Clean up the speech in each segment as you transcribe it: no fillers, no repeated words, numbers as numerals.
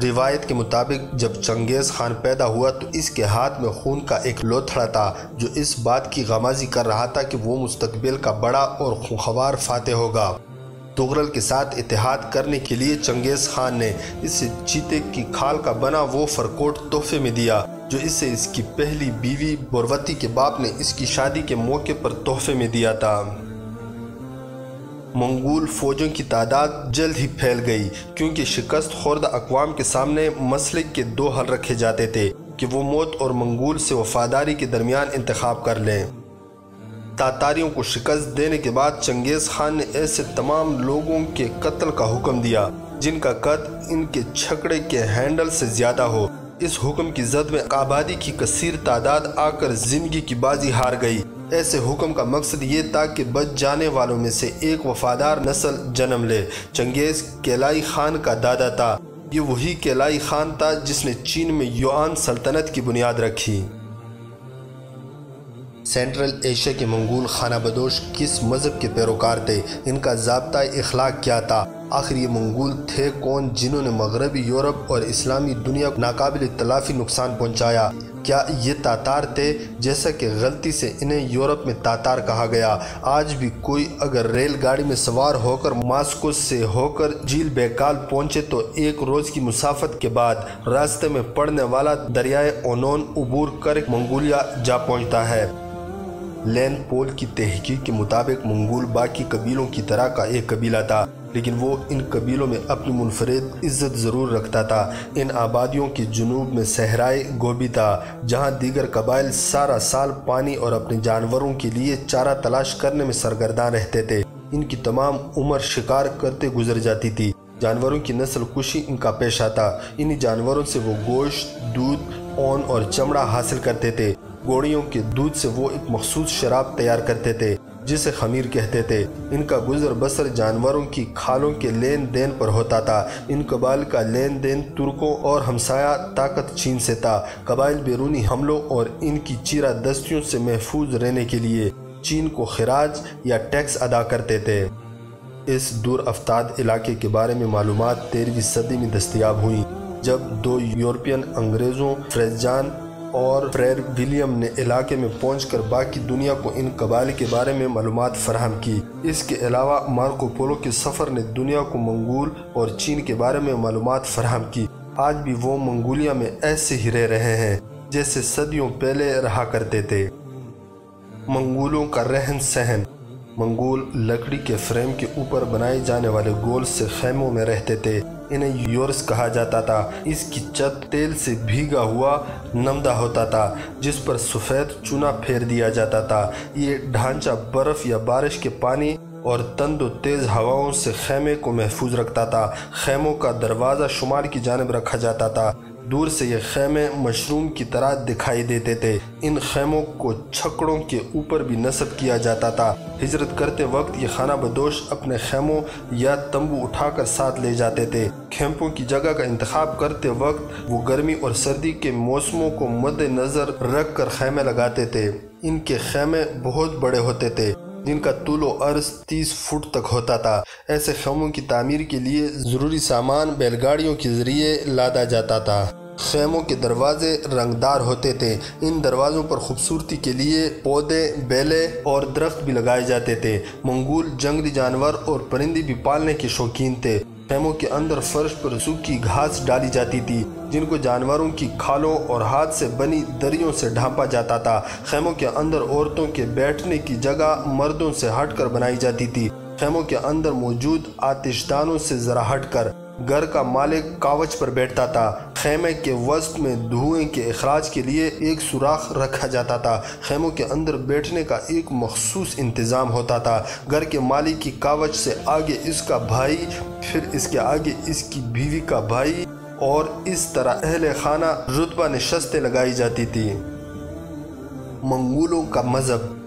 روایت کے مطابق جب چنگیز خان پیدا ہوا تو اس کے ہاتھ میں خون کا ایک لوتھڑا تھا جو اس بات کی غمازی کر رہا تھا کہ وہ مستقبل کا بڑا اور خونخوار فاتح ہوگا۔ تغرل کے ساتھ اتحاد کرنے کے لیے چنگیز خان نے اسے چیتے کی کھال کا بنا وہ فرکوٹ تحفے میں دیا جو اسے اس کی پہلی بیوی بوروتی کے باپ نے اس کی شادی کے موقع پر تحفے میں دیا تھا۔ منگول فوجوں کی تعداد جلد ہی پھیل گئی کیونکہ شکست خوردہ اقوام کے سامنے مسئلے کے دو حل رکھے جاتے تھے کہ وہ موت اور منگول سے وفاداری کے درمیان انتخاب کر لیں۔ تاتاریوں کو شکست دینے کے بعد چنگیز خان نے ایسے تمام لوگوں کے قتل کا حکم دیا جن کا قد ان کے چھکڑے کے ہینڈل سے زیادہ ہو۔ اس حکم کی زد میں آبادی کی کثیر تعداد آ کر زندگی کی بازی ہار گئی۔ ایسے حکم کا مقصد یہ تھا کہ بچ جانے والوں میں سے ایک وفادار نسل جنم لے۔ چنگیز کیلائی خان کا دادا تھا۔ یہ وہی کیلائی خان تھا جس نے چین میں یوان سلطنت کی بنیاد رکھی۔ سینٹرل ایشیا کے منگول خانہ بدوش کس مذہب کے پیروکار تھے؟ ان کا ضابطۂ اخلاق کیا تھا؟ آخر یہ منگول تھے کون جنہوں نے مغربی یورپ اور اسلامی دنیا کو ناقابل تلافی نقصان پہنچایا؟ کیا یہ تاتار تھے جیسا کہ غلطی سے انہیں یورپ میں تاتار کہا گیا؟ آج بھی کوئی اگر ریل گاڑی میں سوار ہو کر ماسکو سے ہو کر جھیل بیکال پہنچے تو ایک روز کی مسافت کے بعد راستے میں پڑنے والا دریائے اونون عبور کر منگولیا جا پہنچتا ہے۔ لین پول کی تحقیق کے مطابق منگول باقی قبیلوں کی طرح کا ایک قبیلہ تھا لیکن وہ ان قبیلوں میں اپنی منفرد عزت ضرور رکھتا تھا۔ ان آبادیوں کے جنوب میں صحرائے گوبی تھا جہاں دیگر قبائل سارا سال پانی اور اپنے جانوروں کے لیے چارہ تلاش کرنے میں سرگرداں رہتے تھے۔ ان کی تمام عمر شکار کرتے گزر جاتی تھی۔ جانوروں کی نسل کشی ان کا پیشہ تھا۔ انہی جانوروں سے وہ گوشت، دودھ، اون اور چمڑا حاصل کرتے تھے۔ گوڑیوں کے دودھ سے وہ ایک مخصوص شراب تیار کرتے تھے جسے خمیر کہتے تھے۔ ان کا گزر بسر جانوروں کی کھالوں کے لین دین پر ہوتا تھا۔ ان قبائل کا لین دین ترکوں اور ہمسایہ طاقت چین سے تھا۔ قبائل بیرونی حملوں اور ان کی چیرہ دستیوں سے محفوظ رہنے کے لیے چین کو خراج یا ٹیکس ادا کرتے تھے۔ اس دور افتاد علاقے کے بارے میں معلومات 13ویں صدی میں دستیاب ہوئیں جب دو یورپین انگریزوں فریزجان اور فریر ولیم نے علاقے میں پہنچ کر باقی دنیا کو ان قبائل کے بارے میں معلومات فراہم کی۔ اس کے علاوہ مارکو پولو کے سفر نے دنیا کو منگول اور چین کے بارے میں معلومات فراہم کی۔ آج بھی وہ منگولیا میں ایسے ہی رہ رہے ہیں جیسے صدیوں پہلے رہا کرتے تھے۔ منگولوں کا رہن سہن۔ منگول لکڑی کے فریم کے اوپر بنائے جانے والے گول سے خیموں میں رہتے تھے۔ انہیں یورس کہا جاتا تھا۔ اس کی چھت تیل سے بھیگا ہوا نمدہ ہوتا تھا جس پر سفید چونا پھیر دیا جاتا تھا۔ یہ ڈھانچہ برف یا بارش کے پانی اور تند و تیز ہواؤں سے خیمے کو محفوظ رکھتا تھا۔ خیموں کا دروازہ شمال کی جانب رکھا جاتا تھا۔ دور سے یہ خیمے مشروم کی طرح دکھائی دیتے تھے۔ ان خیموں کو چھکڑوں کے اوپر بھی نصب کیا جاتا تھا۔ ہجرت کرتے وقت یہ خانہ بدوش اپنے خیموں یا تمبو اٹھا کر ساتھ لے جاتے تھے۔ کیمپوں کی جگہ کا انتخاب کرتے وقت وہ گرمی اور سردی کے موسموں کو مد نظر رکھ کر خیمے لگاتے تھے۔ ان کے خیمے بہت بڑے ہوتے تھے جن کا طول و عرض 30 فٹ تک ہوتا تھا۔ ایسے خیموں کی تعمیر کے لیے ضروری سامان بیل گاڑیوں کے ذریعے لادا جاتا تھا۔ خیموں کے دروازے رنگدار ہوتے تھے۔ ان دروازوں پر خوبصورتی کے لیے پودے، بیلیں اور درخت بھی لگائے جاتے تھے۔ منگول جنگلی جانور اور پرندے بھی پالنے کے شوقین تھے۔ خیموں کے اندر فرش پر سوکھی گھاس ڈالی جاتی تھی جن کو جانوروں کی کھالوں اور ہاتھ سے بنی دریوں سے ڈھانپا جاتا تھا۔ خیموں کے اندر عورتوں کے بیٹھنے کی جگہ مردوں سے ہٹ کر بنائی جاتی تھی۔ خیموں کے اندر موجود آتش دانوں سے ذرا ہٹ کر گھر کا مالک کاوچ پر بیٹھتا تھا۔ خیمے کے وسط میں دھوئیں کے اخراج کے لیے ایک سوراخ رکھا جاتا تھا۔ خیموں کے اندر بیٹھنے کا ایک مخصوص انتظام ہوتا تھا۔ گھر کے مالک کی کاوچ سے آگے اس کا بھائی، پھر اس کے آگے اس کی بیوی کا بھائی اور اس طرح اہل خانہ رتبہ نشستیں لگائی جاتی تھی۔ منگولوں کا مذہب۔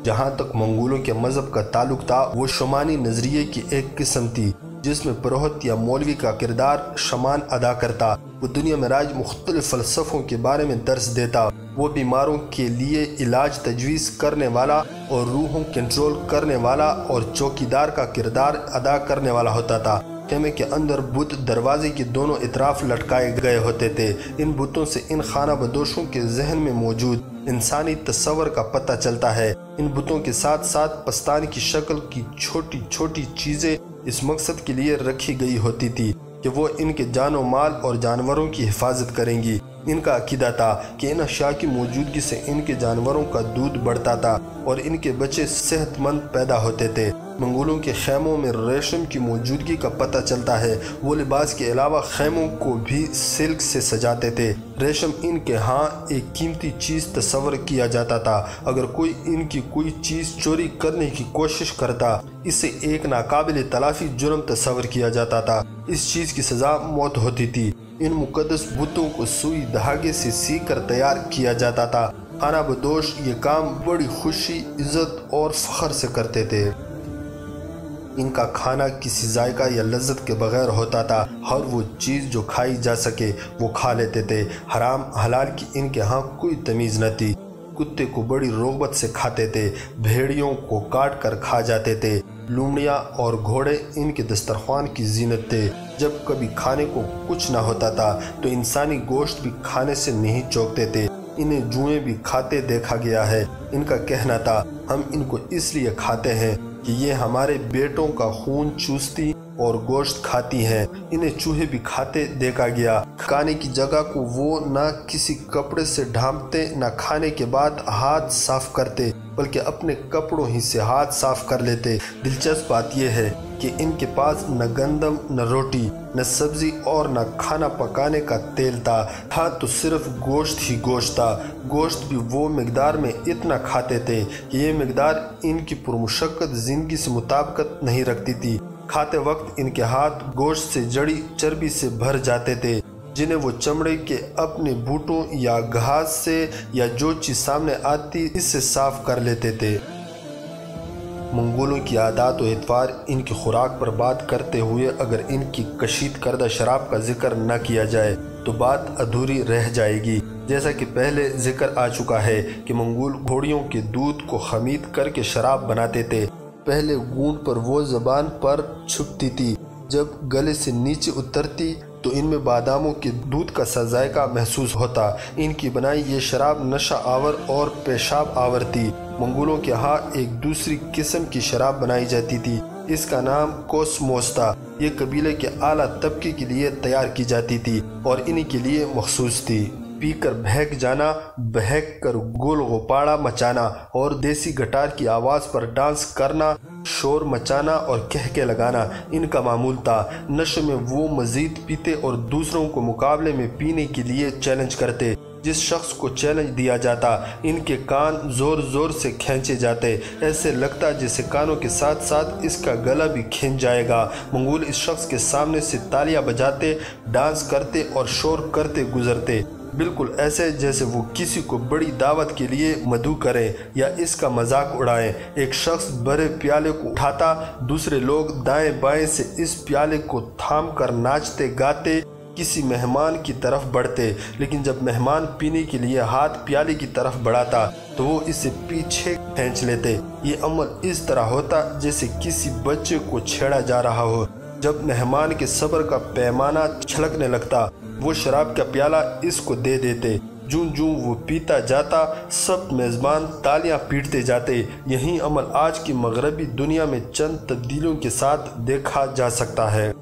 جہاں تک منگولوں کے مذہب کا تعلق تھا وہ شمانی نظریے کی ایک قسم تھی جس میں پروہت یا مولوی کا کردار شمان ادا کرتا۔ وہ دنیا میں رائج مختلف فلسفوں کے بارے میں درس دیتا، وہ بیماروں کے لیے علاج تجویز کرنے والا اور روحوں کنٹرول کرنے والا اور چوکیدار کا کردار ادا کرنے والا ہوتا تھا۔ خیمے کے اندر بت دروازے کے دونوں اطراف لٹکائے گئے ہوتے تھے۔ ان بتوں سے ان خانہ بدوشوں کے ذہن میں موجود انسانی تصور کا پتہ چلتا ہے۔ ان بتوں کے ساتھ ساتھ پستان کی شکل کی چھوٹی چھوٹی چیزیں اس مقصد کے لیے رکھی گئی ہوتی تھی کہ وہ ان کے جان و مال اور جانوروں کی حفاظت کریں گی۔ ان کا عقیدہ تھا کہ ان اشیاء کی موجودگی سے ان کے جانوروں کا دودھ بڑھتا تھا اور ان کے بچے صحت مند پیدا ہوتے تھے۔ منگولوں کے خیموں میں ریشم کی موجودگی کا پتہ چلتا ہے۔ وہ لباس کے علاوہ خیموں کو بھی سلک سے سجاتے تھے۔ ریشم ان کے ہاں ایک قیمتی چیز تصور کیا جاتا تھا۔ اگر کوئی ان کی کوئی چیز چوری کرنے کی کوشش کرتا، اسے ایک ناقابل تلافی جرم تصور کیا جاتا تھا۔ اس چیز کی سزا موت ہوتی تھی۔ ان مقدس بتوں کو سوئی دھاگے سے سی کر تیار کیا جاتا تھا۔ خانہ بدوش یہ کام بڑی خوشی، عزت اور فخر سے کرتے تھے۔ ان کا کھانا کسی ذائقہ یا لذت کے بغیر ہوتا تھا۔ ہر وہ چیز جو کھائی جا سکے وہ کھا لیتے تھے۔ حرام حلال کی ان کے ہاں کوئی تمیز نہ تھی۔ کتے کو بڑی رغبت سے کھاتے تھے، بھیڑیوں کو کاٹ کر کھا جاتے تھے۔ لومڑیاں اور گھوڑے ان کے دسترخوان کی زینت تھے۔ جب کبھی کھانے کو کچھ نہ ہوتا تھا تو انسانی گوشت بھی کھانے سے نہیں چوکتے تھے۔ انہیں جوئیں بھی کھاتے دیکھا گیا ہے۔ ان کا کہنا تھا، ہم ان کو اس لیے کھاتے ہیں کہ یہ ہمارے بیٹوں کا خون چوستی اور گوشت کھاتی ہیں۔ انہیں چوہے بھی کھاتے دیکھا گیا۔ کھانے کی جگہ کو وہ نہ کسی کپڑے سے ڈھانپتے، نہ کھانے کے بعد ہاتھ صاف کرتے، بلکہ اپنے کپڑوں ہی سے ہاتھ صاف کر لیتے۔ دلچسپ بات یہ ہے کہ ان کے پاس نہ گندم، نہ روٹی، نہ سبزی اور نہ کھانا پکانے کا تیل تھا تو صرف گوشت ہی گوشت تھا۔ گوشت بھی وہ مقدار میں اتنا کھاتے تھے کہ یہ مقدار ان کی پرمشقت زندگی سے مطابقت نہیں رکھتی تھی۔ کھاتے وقت ان کے ہاتھ گوشت سے جڑی چربی سے بھر جاتے تھے، جنہیں وہ چمڑے کے اپنے بوٹوں یا گھاس سے یا جو چیز سامنے آتی اس سے صاف کر لیتے تھے۔ منگولوں کی عادات و اطوار ان کی خوراک پر بات کرتے ہوئے اگر ان کی کشید کردہ شراب کا ذکر نہ کیا جائے تو بات ادھوری رہ جائے گی۔ جیسا کہ پہلے ذکر آ چکا ہے کہ منگول گھوڑیوں کے دودھ کو خمیر کر کے شراب بناتے تھے۔ پہلے گونٹ پر وہ زبان پر چھپتی تھی، جب گلے سے نیچے اترتی تو ان میں باداموں کے دودھ کا سا ذائقہ محسوس ہوتا۔ ان کی بنائی یہ شراب نشہ آور اور پیشاب آور تھی۔ منگولوں کے ہاں ایک دوسری قسم کی شراب بنائی جاتی تھی، اس کا نام کوسموس تھا۔ یہ قبیلے کے اعلیٰ طبقے کے لیے تیار کی جاتی تھی اور انہی کے لیے مخصوص تھی۔ پی کر بہک جانا، بہک کر گول غپاڑا مچانا اور دیسی گٹار کی آواز پر ڈانس کرنا، شور مچانا اور کہکے لگانا ان کا معمول تھا۔ نشے میں وہ مزید پیتے اور دوسروں کو مقابلے میں پینے کے لیے چیلنج کرتے۔ جس شخص کو چیلنج دیا جاتا ان کے کان زور زور سے کھینچے جاتے، ایسے لگتا جیسے کانوں کے ساتھ ساتھ اس کا گلا بھی کھینچ جائے گا۔ منگول اس شخص کے سامنے سے تالیاں بجاتے، ڈانس کرتے اور شور کرتے گزرتے، بالکل ایسے جیسے وہ کسی کو بڑی دعوت کے لیے مدعو کریں یا اس کا مذاق اڑائیں۔ ایک شخص بڑے پیالے کو اٹھاتا، دوسرے لوگ دائیں بائیں سے اس پیالے کو تھام کر ناچتے گاتے کسی مہمان کی طرف بڑھتے، لیکن جب مہمان پینے کے لیے ہاتھ پیالے کی طرف بڑھاتا تو وہ اسے پیچھے کھینچ لیتے۔ یہ عمل اس طرح ہوتا جیسے کسی بچے کو چھیڑا جا رہا ہو۔ جب مہمان کے صبر کا پیمانہ چھلکنے لگتا، وہ شراب کا پیالہ اس کو دے دیتے۔ جوں جوں وہ پیتا جاتا، سب میزبان تالیاں پیٹتے جاتے۔ یہی عمل آج کی مغربی دنیا میں چند تبدیلیوں کے ساتھ دیکھا جا سکتا ہے۔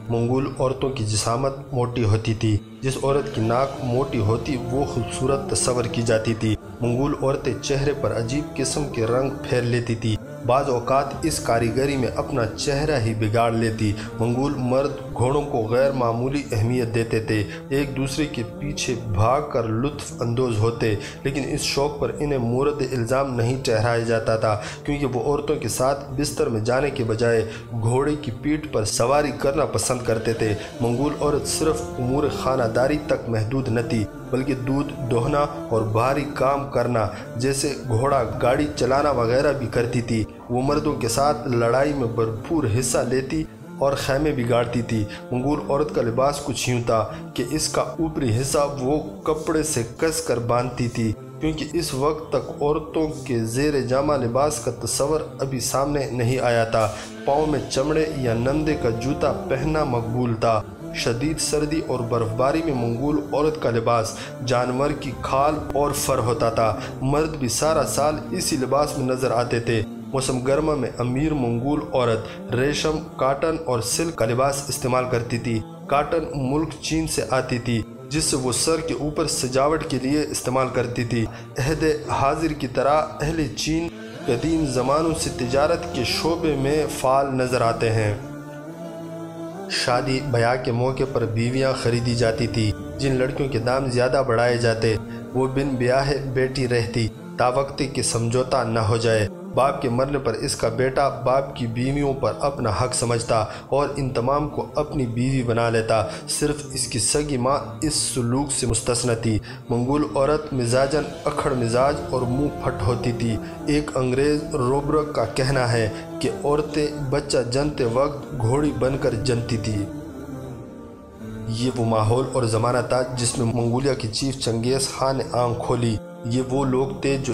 منگول عورتوں کی جسامت موٹی ہوتی تھی۔ جس عورت کی ناک موٹی ہوتی وہ خوبصورت تصور کی جاتی تھی۔ منگول عورتیں چہرے پر عجیب قسم کے رنگ پھیر لیتی تھی، بعض اوقات اس کاریگری میں اپنا چہرہ ہی بگاڑ لیتی۔ منگول مرد گھوڑوں کو غیر معمولی اہمیت دیتے تھے، ایک دوسرے کے پیچھے بھاگ کر لطف اندوز ہوتے، لیکن اس شوق پر انہیں مورد الزام نہیں ٹھہرایا جاتا تھا، کیونکہ وہ عورتوں کے ساتھ بستر میں جانے کے بجائے گھوڑے کی پیٹھ پر سواری کرنا پسند کرتے تھے۔ منگول عورت صرف امور خانہ داری تک محدود نہ تھی، بلکہ دودھ دوہنا اور بھاری کام کرنا جیسے گھوڑا گاڑی چلانا وغیرہ بھی کرتی تھی۔ وہ مردوں کے ساتھ لڑائی میں بھرپور حصہ لیتی، اور خیمے بگاڑتی تھی۔ منگول عورت کا لباس کچھ یوں تھا کہ اس کا اوپری حصہ وہ کپڑے سے کس کر باندھتی تھی، کیونکہ اس وقت تک عورتوں کے زیر جامہ لباس کا تصور ابھی سامنے نہیں آیا تھا۔ پاؤں میں چمڑے یا نندے کا جوتا پہننا مقبول تھا۔ شدید سردی اور برف باری میں منگول عورت کا لباس جانور کی کھال اور فر ہوتا تھا۔ مرد بھی سارا سال اسی لباس میں نظر آتے تھے۔ موسم گرما میں امیر منگول عورت ریشم، کاٹن اور سلک کا لباس استعمال کرتی تھی۔ کاٹن ملک چین سے آتی تھی، جس سے وہ سر کے اوپر سجاوٹ کے لیے استعمال کرتی تھی۔ عہد حاضر کی طرح اہل چین قدیم زمانوں سے تجارت کے شعبے میں فعال نظر آتے ہیں۔ شادی بیاہ کے موقع پر بیویاں خریدی جاتی تھی۔ جن لڑکیوں کے دام زیادہ بڑھائے جاتے وہ بن بیاہ بیٹی رہتی تاوقتی کہ سمجھوتا نہ ہو جائے۔ باپ کے مرنے پر اس کا بیٹا باپ کی بیویوں پر اپنا حق سمجھتا اور ان تمام کو اپنی بیوی بنا لیتا۔ صرف اس کی سگی ماں اس سلوک سے مستثنی تھی۔ منگول عورت مزاجاً اکھڑ مزاج اور منہ پھٹ ہوتی تھی۔ ایک انگریز روبرک کا کہنا ہے کہ عورتیں بچہ جنتے وقت گھوڑی بن کر جنتی تھی۔ یہ وہ ماحول اور زمانہ تھا جس میں منگولیا کے چیف چنگیز خان نے آنکھ کھولی۔ یہ وہ لوگ تھے جو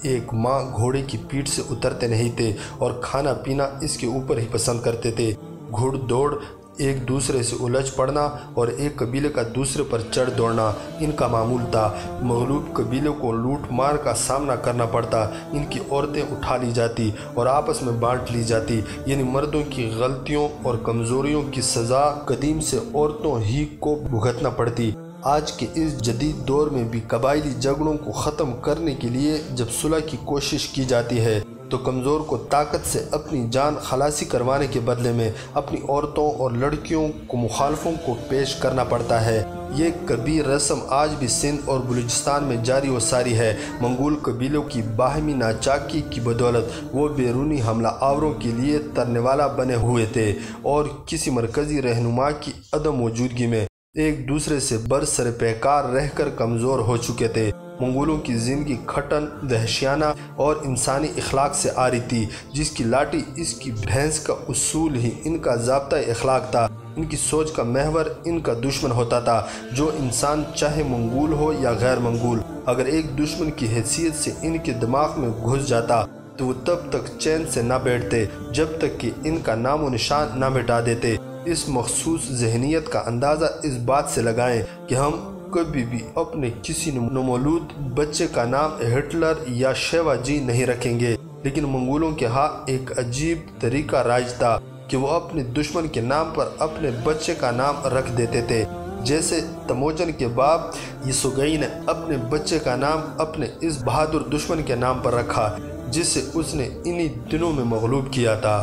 ایک ماہ گھوڑے کی پیٹھ سے اترتے نہیں تھے اور کھانا پینا اس کے اوپر ہی پسند کرتے تھے۔ گھڑ دوڑ، ایک دوسرے سے الجھ پڑنا اور ایک قبیلے کا دوسرے پر چڑھ دوڑنا ان کا معمول تھا۔ مغلوب قبیلے کو لوٹ مار کا سامنا کرنا پڑتا، ان کی عورتیں اٹھا لی جاتی اور آپس میں بانٹ لی جاتی، یعنی مردوں کی غلطیوں اور کمزوریوں کی سزا قدیم سے عورتوں ہی کو بھگتنا پڑتی۔ آج کے اس جدید دور میں بھی قبائلی جھگڑوں کو ختم کرنے کے لیے جب صلح کی کوشش کی جاتی ہے تو کمزور کو طاقت سے اپنی جان خلاصی کروانے کے بدلے میں اپنی عورتوں اور لڑکیوں کو مخالفوں کو پیش کرنا پڑتا ہے۔ یہ کبیر رسم آج بھی سندھ اور بلوچستان میں جاری و ساری ہے۔ منگول قبیلوں کی باہمی ناچاکی کی بدولت وہ بیرونی حملہ آوروں کے لیے ترنے والا بنے ہوئے تھے اور کسی مرکزی رہنما کی عدم موجودگی میں ایک دوسرے سے برسر پیکار رہ کر کمزور ہو چکے تھے۔ منگولوں کی زندگی کھٹن، وحشیانہ اور انسانی اخلاق سے آری تھی۔ جس کی لاٹھی اس کی بھینس کا اصول ہی ان کا ضابطۂ اخلاق تھا۔ ان کی سوچ کا محور ان کا دشمن ہوتا تھا۔ جو انسان چاہے منگول ہو یا غیر منگول، اگر ایک دشمن کی حیثیت سے ان کے دماغ میں گھس جاتا تو وہ تب تک چین سے نہ بیٹھتے جب تک کہ ان کا نام و نشان نہ مٹا دیتے۔ اس مخصوص ذہنیت کا اندازہ اس بات سے لگائیں کہ ہم کبھی بھی اپنے کسی نومولود بچے کا نام ہٹلر یا شیوا جی نہیں رکھیں گے، لیکن منگولوں کے ہاں ایک عجیب طریقہ رائج تھا کہ وہ اپنے دشمن کے نام پر اپنے بچے کا نام رکھ دیتے تھے۔ جیسے تموجن کے باپ یسوگئی نے اپنے بچے کا نام اپنے اس بہادر دشمن کے نام پر رکھا جسے اس نے انہی دنوں میں مغلوب کیا تھا۔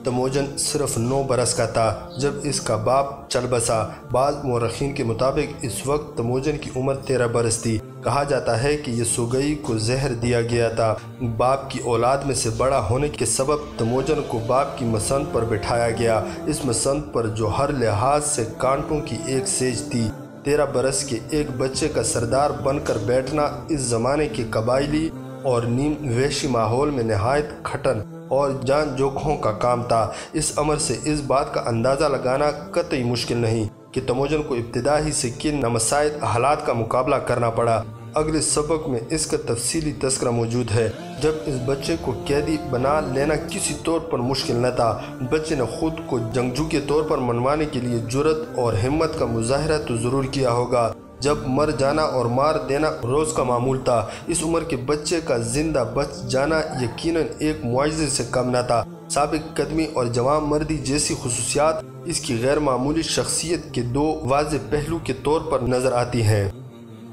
تموجن صرف 9 برس کا تھا جب اس کا باپ چل بسا۔ بعض مورخین کے مطابق اس وقت تموجن کی عمر 13 برس تھی۔ کہا جاتا ہے کہ یسوگئی کو زہر دیا گیا تھا۔ باپ کی اولاد میں سے بڑا ہونے کے سبب تموجن کو باپ کی مسند پر بٹھایا گیا، اس مسند پر جو ہر لحاظ سے کانٹوں کی ایک سیج تھی۔ 13 برس کے ایک بچے کا سردار بن کر بیٹھنا اس زمانے کے قبائلی اور نیم وحشی ماحول میں نہایت کھٹن اور جان جوکھوں کا کام تھا۔ اس امر سے اس بات کا اندازہ لگانا قطعی مشکل نہیں کہ تموجن کو ابتدا ہی سے کن نامساعد حالات کا مقابلہ کرنا پڑا۔ اگلے سبق میں اس کا تفصیلی تذکرہ موجود ہے۔ جب اس بچے کو قیدی بنا لینا کسی طور پر مشکل نہ تھا، بچے نے خود کو جنگجو کے طور پر منوانے کے لیے جرأت اور ہمت کا مظاہرہ تو ضرور کیا ہوگا۔ جب مر جانا اور مار دینا روز کا معمول تھا، اس عمر کے بچے کا زندہ بچ جانا یقیناً ایک معجزے سے کم نہ تھا۔ ثابت قدمی اور جوان مردی جیسی خصوصیات اس کی غیر معمولی شخصیت کے 2 واضح پہلو کے طور پر نظر آتی ہیں۔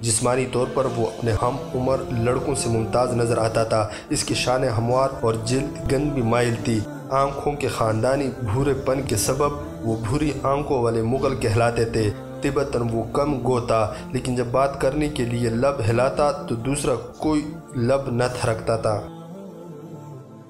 جسمانی طور پر وہ اپنے ہم عمر لڑکوں سے ممتاز نظر آتا تھا۔ اس کی شان ہموار اور جلد گند بھی مائل تھی۔ آنکھوں کے خاندانی بھورے پن کے سبب وہ بھوری آنکھوں والے مغل کہلاتے تھے۔ طبعاً وہ کم گو تھا، لیکن جب بات کرنے کے لیے لب ہلاتا تو دوسرا کوئی لب نہ تھرکتا تھا۔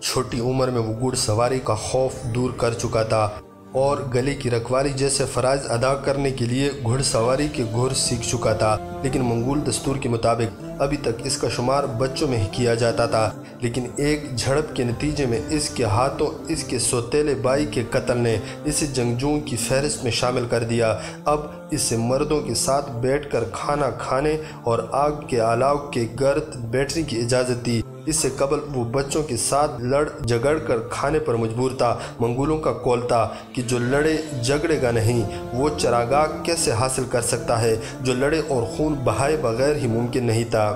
چھوٹی عمر میں وہ گھڑ سواری کا خوف دور کر چکا تھا اور گلے کی رکھوالی جیسے فرائض ادا کرنے کے لیے گھڑ سواری کے گھر سیکھ چکا تھا۔ لیکن منگول دستور کے مطابق ابھی تک اس کا شمار بچوں میں ہی کیا جاتا تھا، لیکن ایک جھڑپ کے نتیجے میں اس کے ہاتھوں اس کے سوتیلے بھائی کے قتل نے اسے جنگجوؤں کی فہرست میں شامل کر دیا۔ اب اسے مردوں کے ساتھ بیٹھ کر کھانا کھانے اور آگ کے الاؤ کے گرد بیٹھنے کی اجازت دی۔ اس سے قبل وہ بچوں کے ساتھ لڑ جھگڑ کر کھانے پر مجبور تھا۔ منگولوں کا قول تھا کہ جو لڑے جھگڑے گا نہیں وہ چراگاہ کیسے حاصل کر سکتا ہے، جو لڑے اور خون بہائے بغیر ہی ممکن نہیں تھا۔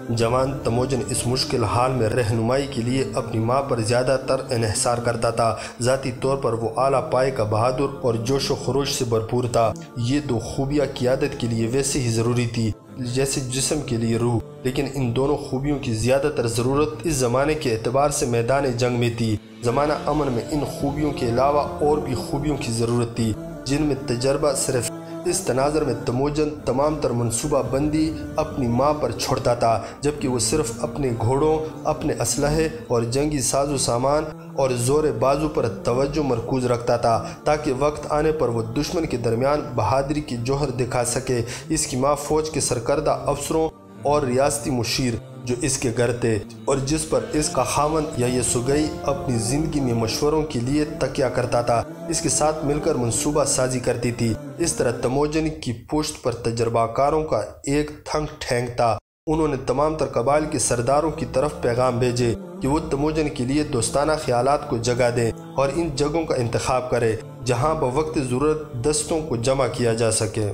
جوان تموجن اس مشکل حال میں رہنمائی کے لیے اپنی ماں پر زیادہ تر انحصار کرتا تھا۔ ذاتی طور پر وہ اعلیٰ پائے کا بہادر اور جوش و خروش سے بھرپور تھا۔ یہ دو خوبیاں قیادت کے لیے ویسے ہی ضروری تھی جیسے جسم کے لیے روح، لیکن ان دونوں خوبیوں کی زیادہ تر ضرورت اس زمانے کے اعتبار سے میدان جنگ میں تھی۔ زمانہ امن میں ان خوبیوں کے علاوہ اور بھی خوبیوں کی ضرورت تھی جن میں تجربہ صرف اس تناظر میں تموجن تمام تر منصوبہ بندی اپنی ماں پر چھوڑتا تھا، جبکہ وہ صرف اپنے گھوڑوں، اپنے اسلحے اور جنگی ساز و سامان اور زور بازو پر توجہ مرکوز رکھتا تھا تاکہ وقت آنے پر وہ دشمن کے درمیان بہادری کی جوہر دکھا سکے۔ اس کی ماں فوج کے سرکردہ افسروں اور ریاستی مشیر جو اس کے گھر تھے اور جس پر اس کا خاوند یا یہ سگئی اپنی زندگی میں مشوروں کے لیے تکیہ کرتا تھا، اس کے ساتھ مل کر منصوبہ سازی کرتی تھی۔ اس طرح تموجن کی پشت پر تجربہ کاروں کا ایک تھنک ٹھینک تھا۔ انہوں نے تمام تر قبائل کے سرداروں کی طرف پیغام بھیجے کہ وہ تموجن کے لیے دوستانہ خیالات کو جگہ دیں اور ان جگہوں کا انتخاب کرے جہاں بوقت ضرورت دستوں کو جمع کیا جا سکے۔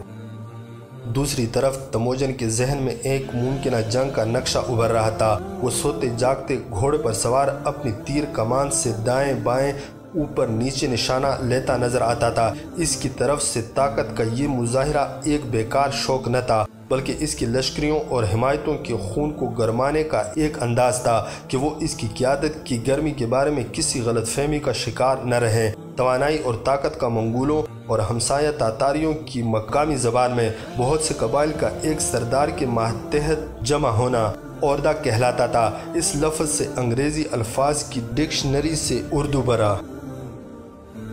دوسری طرف تموجن کے ذہن میں ایک ممکنہ جنگ کا نقشہ ابھر رہا تھا۔ وہ سوتے جاگتے گھوڑے پر سوار اپنی تیر کمان سے دائیں بائیں اوپر نیچے نشانہ لیتا نظر آتا تھا۔ اس کی طرف سے طاقت کا یہ مظاہرہ ایک بیکار شوق نہ تھا، بلکہ اس کی لشکریوں اور حمایتوں کے خون کو گرمانے کا ایک انداز تھا کہ وہ اس کی قیادت کی گرمی کے بارے میں کسی غلط فہمی کا شکار نہ رہیں۔ توانائی اور طاقت کا منگولوں اور ہمسایہ تاتاریوں کی مقامی زبان میں بہت سے قبائل کا ایک سردار کے ماتحت جمع ہونا اوردہ کہلاتا تھا۔ اس لفظ سے انگریزی الفاظ کی ڈکشنری سے اردو بھرا۔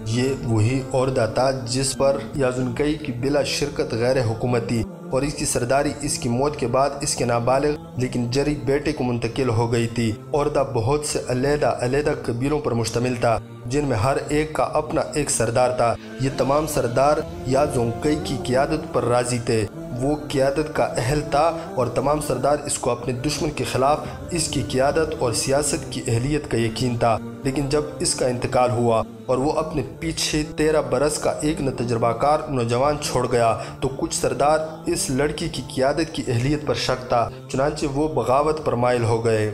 یہ وہی عہدہ تھا جس پر یازنکئی کی بلا شرکت غیر حکومتی اور اس کی سرداری اس کی موت کے بعد اس کے نابالغ لیکن جری بیٹے کو منتقل ہو گئی تھی۔ عہدہ بہت سے علیحدہ علیحدہ قبیلوں پر مشتمل تھا جن میں ہر ایک کا اپنا ایک سردار تھا۔ یہ تمام سردار یازنکئی کی قیادت پر راضی تھے، وہ قیادت کا اہل تھا اور تمام سردار اس کو اپنے دشمن کے خلاف اس کی قیادت اور سیاست کی اہلیت کا یقین تھا۔ لیکن جب اس کا انتقال ہوا اور وہ اپنے پیچھے 13 برس کا ایک تجربہ کار نوجوان چھوڑ گیا تو کچھ سردار اس لڑکی کی قیادت کی اہلیت پر شک تھا، چنانچہ وہ بغاوت پر مائل ہو گئے۔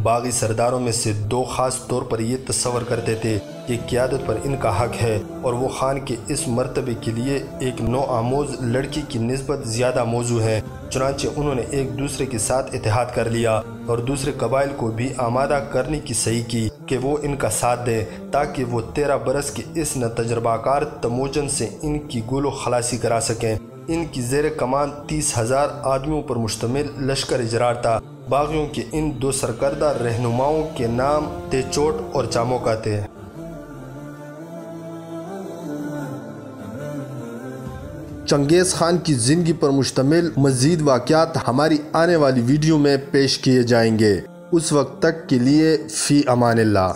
باغی سرداروں میں سے دو خاص طور پر یہ تصور کرتے تھے کہ قیادت پر ان کا حق ہے اور وہ خان کے اس مرتبے کے لیے ایک نو آموز لڑکی کی نسبت زیادہ موزوں ہے۔ چنانچہ انہوں نے ایک دوسرے کے ساتھ اتحاد کر لیا اور دوسرے قبائل کو بھی آمادہ کرنے کی صحیح کی کہ وہ ان کا ساتھ دیں تاکہ وہ 13 برس کے اس تجربہ کار تموجن سے ان کی گول و خلاصی کرا سکیں۔ ان کی زیر کمان 30,000 آدمیوں پر مشتمل لشکر اجرار تھا۔ باغیوں کے ان دو سرکردہ رہنماؤں کے نام تیچوٹ اور چاموکا تھے۔ چنگیز خان کی زندگی پر مشتمل مزید واقعات ہماری آنے والی ویڈیو میں پیش کیے جائیں گے۔ اس وقت تک کے لیے فی امان اللہ۔